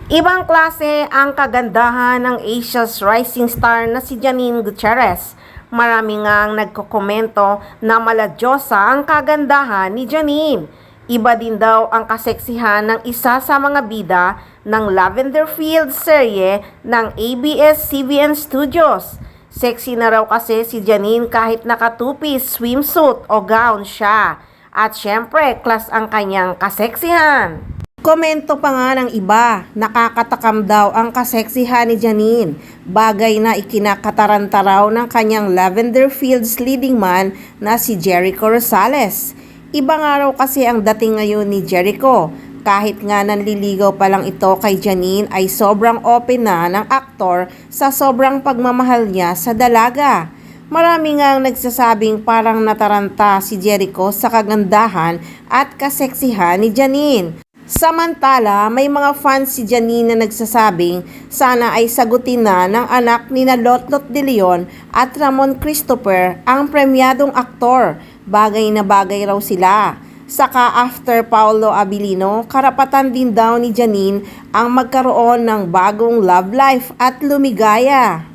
Ibang klase ang kagandahan ng Asia's rising star na si Janine Gutierrez. Marami ngang nagkokomento na maladyosa ang kagandahan ni Janine. Iba din daw ang kaseksihan ng isa sa mga bida ng Lavender Fields serye ng ABS-CBN Studios. Sexy na raw kasi si Janine kahit naka-two-piece swimsuit o gown siya. At syempre, class ang kanyang kaseksihan. Komento pa nga ng iba, nakakatakam daw ang kaseksihan ni Janine, bagay na ikinakataranta raw ng kanyang Lavender Fields leading man na si Jericho Rosales. Iba nga raw kasi ang dating ngayon ni Jericho, kahit nga nanliligaw pa lang ito kay Janine ay sobrang open na ng aktor sa sobrang pagmamahal niya sa dalaga. Marami nga nagsasabing parang nataranta si Jericho sa kagandahan at kaseksihan ni Janine. Samantala, may mga fans si Janine na nagsasabing sana ay sagutin na ng anak ni Lotlot de Leon at Ramon Christopher ang premyadong aktor. Bagay na bagay raw sila. Saka after Paolo Abilino, karapatan din daw ni Janine ang magkaroon ng bagong love life at lumigaya.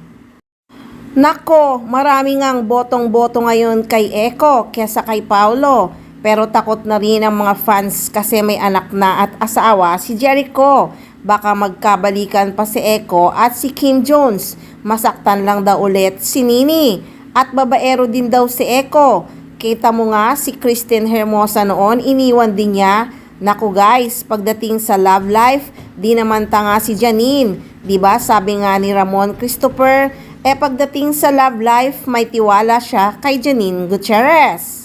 Nako, marami ngang botong-boto ngayon kay Eko kesa kay Paolo. Pero takot na rin ang mga fans kasi may anak na at asawa si Jericho. Baka magkabalikan pa si Eko at si Kim Jones. Masaktan lang daw ulit si Nini. At babaero din daw si Eko. Kita mo nga si Kristen Hermosa noon, iniwan din niya. Naku guys, pagdating sa love life, di naman tanga si Janine. Diba sabi nga ni Ramon Christopher, pagdating sa love life, may tiwala siya kay Janine Gutierrez.